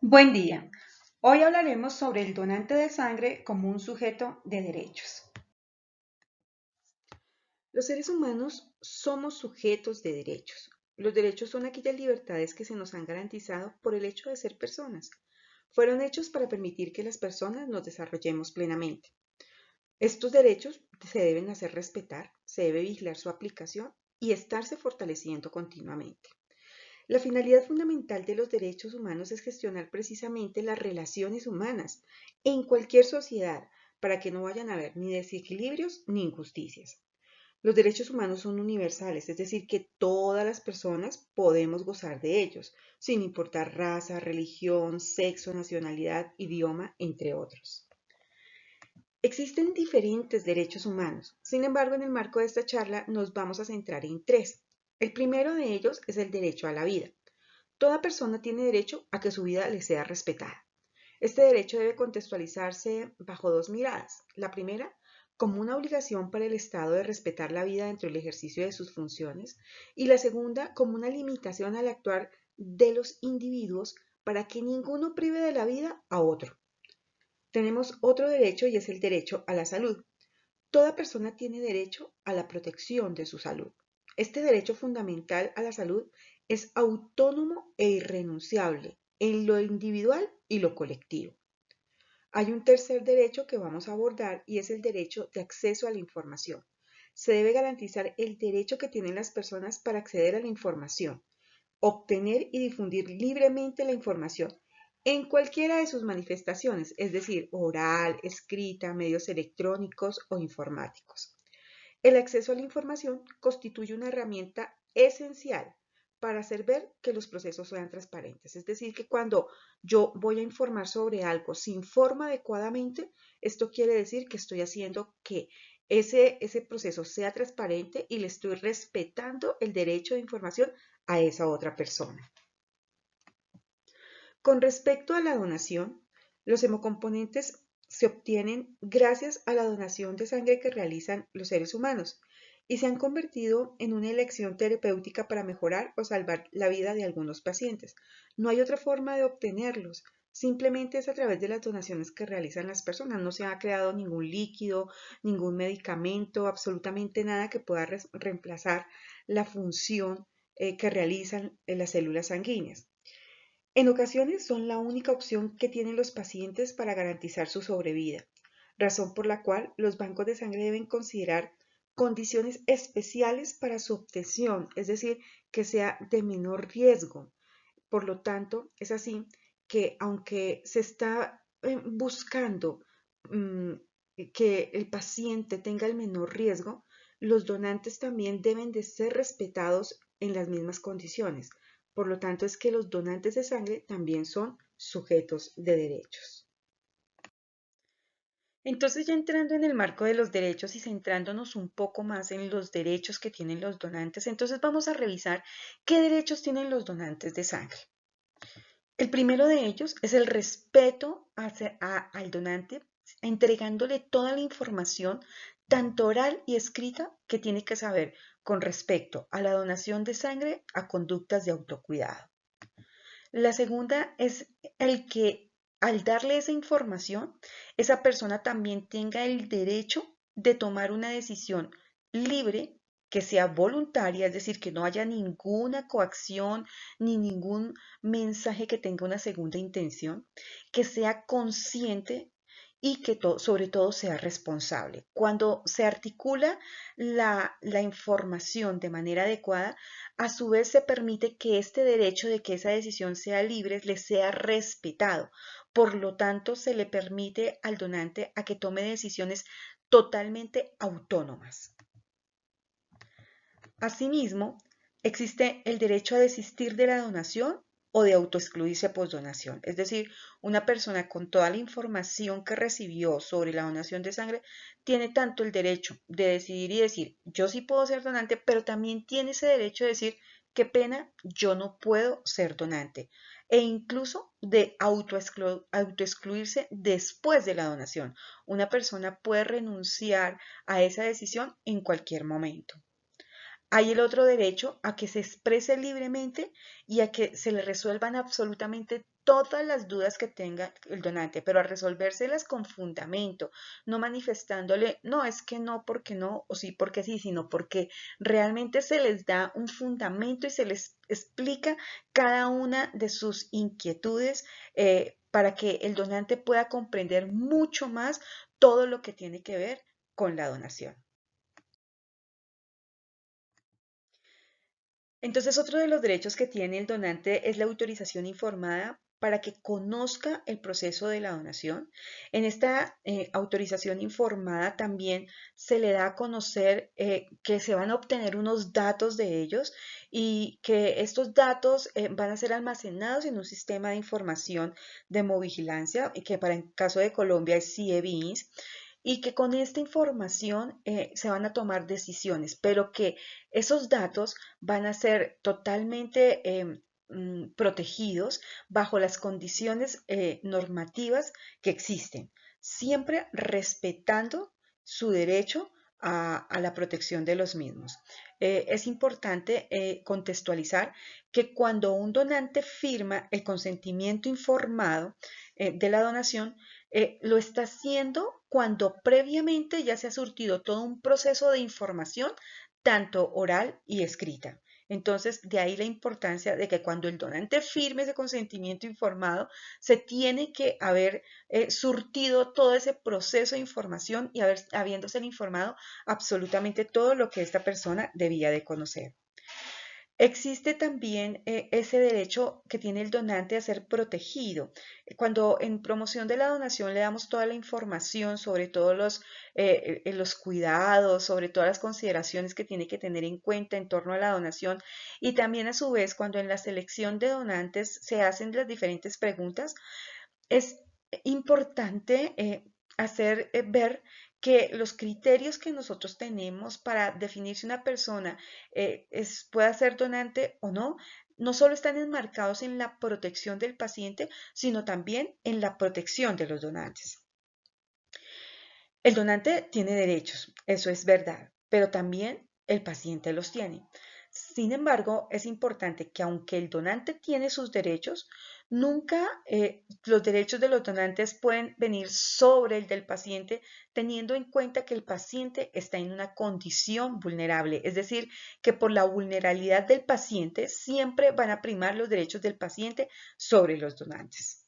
Buen día. Hoy hablaremos sobre el donante de sangre como un sujeto de derechos. Los seres humanos somos sujetos de derechos. Los derechos son aquellas libertades que se nos han garantizado por el hecho de ser personas. Fueron hechos para permitir que las personas nos desarrollemos plenamente. Estos derechos se deben hacer respetar, se debe vigilar su aplicación y estarse fortaleciendo continuamente. La finalidad fundamental de los derechos humanos es gestionar precisamente las relaciones humanas en cualquier sociedad para que no vayan a haber ni desequilibrios ni injusticias. Los derechos humanos son universales, es decir, que todas las personas podemos gozar de ellos, sin importar raza, religión, sexo, nacionalidad, idioma, entre otros. Existen diferentes derechos humanos, sin embargo, en el marco de esta charla nos vamos a centrar en tres. El primero de ellos es el derecho a la vida. Toda persona tiene derecho a que su vida le sea respetada. Este derecho debe contextualizarse bajo dos miradas. La primera, como una obligación para el Estado de respetar la vida dentro del ejercicio de sus funciones, y la segunda, como una limitación al actuar de los individuos para que ninguno prive de la vida a otro. Tenemos otro derecho y es el derecho a la salud. Toda persona tiene derecho a la protección de su salud. Este derecho fundamental a la salud es autónomo e irrenunciable en lo individual y lo colectivo. Hay un tercer derecho que vamos a abordar y es el derecho de acceso a la información. Se debe garantizar el derecho que tienen las personas para acceder a la información, obtener y difundir libremente la información en cualquiera de sus manifestaciones, es decir, oral, escrita, medios electrónicos o informáticos. El acceso a la información constituye una herramienta esencial para hacer ver que los procesos sean transparentes. Es decir, que cuando yo voy a informar sobre algo, se informa adecuadamente, esto quiere decir que estoy haciendo que ese proceso sea transparente y le estoy respetando el derecho de información a esa otra persona. Con respecto a la donación, los hemocomponentes se obtienen gracias a la donación de sangre que realizan los seres humanos y se han convertido en una elección terapéutica para mejorar o salvar la vida de algunos pacientes. No hay otra forma de obtenerlos, simplemente es a través de las donaciones que realizan las personas. No se ha creado ningún líquido, ningún medicamento, absolutamente nada que pueda reemplazar la función que realizan las células sanguíneas. En ocasiones son la única opción que tienen los pacientes para garantizar su sobrevida, razón por la cual los bancos de sangre deben considerar condiciones especiales para su obtención, es decir, que sea de menor riesgo. Por lo tanto, es así que aunque se está buscando mm, que el paciente tenga el menor riesgo, los donantes también deben de ser respetados en las mismas condiciones. Por lo tanto, es que los donantes de sangre también son sujetos de derechos. Entonces, ya entrando en el marco de los derechos y centrándonos un poco más en los derechos que tienen los donantes, entonces vamos a revisar qué derechos tienen los donantes de sangre. El primero de ellos es el respeto al donante, entregándole toda la información, tanto oral y escrita, que tiene que saber con respecto a la donación de sangre, a conductas de autocuidado. La segunda es el que al darle esa información, esa persona también tenga el derecho de tomar una decisión libre, que sea voluntaria, es decir, que no haya ninguna coacción ni ningún mensaje que tenga una segunda intención, que sea consciente y que sobre todo sea responsable. Cuando se articula la información de manera adecuada, a su vez se permite que este derecho de que esa decisión sea libre le sea respetado. Por lo tanto, se le permite al donante a que tome decisiones totalmente autónomas. Asimismo, existe el derecho a desistir de la donación o de autoexcluirse posdonación. Es decir, una persona con toda la información que recibió sobre la donación de sangre tiene tanto el derecho de decidir y decir, yo sí puedo ser donante, pero también tiene ese derecho de decir, qué pena, yo no puedo ser donante. E incluso de autoexcluirse después de la donación. Una persona puede renunciar a esa decisión en cualquier momento. Hay el otro derecho a que se exprese libremente y a que se le resuelvan absolutamente todas las dudas que tenga el donante, pero a resolvérselas con fundamento, no manifestándole, no, es que no, porque no, o sí, porque sí, sino porque realmente se les da un fundamento y se les explica cada una de sus inquietudes para que el donante pueda comprender mucho más todo lo que tiene que ver con la donación. Entonces, otro de los derechos que tiene el donante es la autorización informada para que conozca el proceso de la donación. En esta autorización informada también se le da a conocer que se van a obtener unos datos de ellos y que estos datos van a ser almacenados en un sistema de información de hemovigilancia, y que para el caso de Colombia es CIEVINS, y que con esta información se van a tomar decisiones, pero que esos datos van a ser totalmente protegidos bajo las condiciones normativas que existen, siempre respetando su derecho a la protección de los mismos. Es importante contextualizar que cuando un donante firma el consentimiento informado de la donación, lo está haciendo cuando previamente ya se ha surtido todo un proceso de información, tanto oral y escrita. Entonces, de ahí la importancia de que cuando el donante firme ese consentimiento informado, se tiene que haber surtido todo ese proceso de información y habiéndose informado absolutamente todo lo que esta persona debía de conocer. Existe también ese derecho que tiene el donante a ser protegido. Cuando en promoción de la donación le damos toda la información sobre todos los cuidados, sobre todas las consideraciones que tiene que tener en cuenta en torno a la donación, y también a su vez cuando en la selección de donantes se hacen las diferentes preguntas, es importante hacer ver que los criterios que nosotros tenemos para definir si una persona pueda ser donante o no, no solo están enmarcados en la protección del paciente, sino también en la protección de los donantes. El donante tiene derechos, eso es verdad, pero también el paciente los tiene. Sin embargo, es importante que aunque el donante tiene sus derechos, nunca los derechos de los donantes pueden venir sobre el del paciente, teniendo en cuenta que el paciente está en una condición vulnerable. Es decir, que por la vulnerabilidad del paciente siempre van a primar los derechos del paciente sobre los donantes.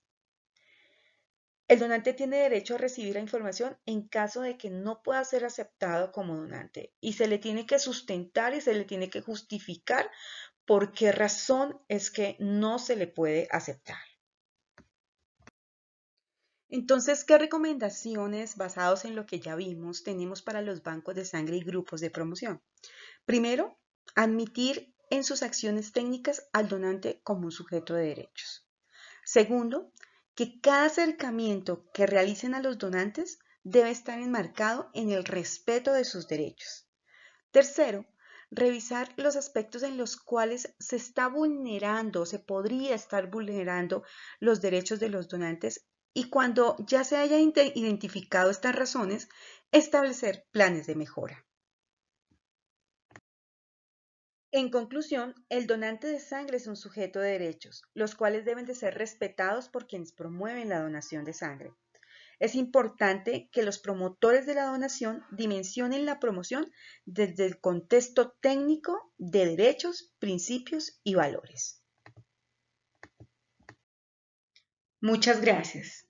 El donante tiene derecho a recibir la información en caso de que no pueda ser aceptado como donante y se le tiene que sustentar y se le tiene que justificar por qué razón es que no se le puede aceptar. Entonces, ¿qué recomendaciones basados en lo que ya vimos tenemos para los bancos de sangre y grupos de promoción? Primero, admitir en sus acciones técnicas al donante como un sujeto de derechos. Segundo, que cada acercamiento que realicen a los donantes debe estar enmarcado en el respeto de sus derechos. Tercero, revisar los aspectos en los cuales se está vulnerando, se podría estar vulnerando los derechos de los donantes y cuando ya se hayan identificado estas razones, establecer planes de mejora. En conclusión, el donante de sangre es un sujeto de derechos, los cuales deben de ser respetados por quienes promueven la donación de sangre. Es importante que los promotores de la donación dimensionen la promoción desde el contexto técnico de derechos, principios y valores. Muchas gracias.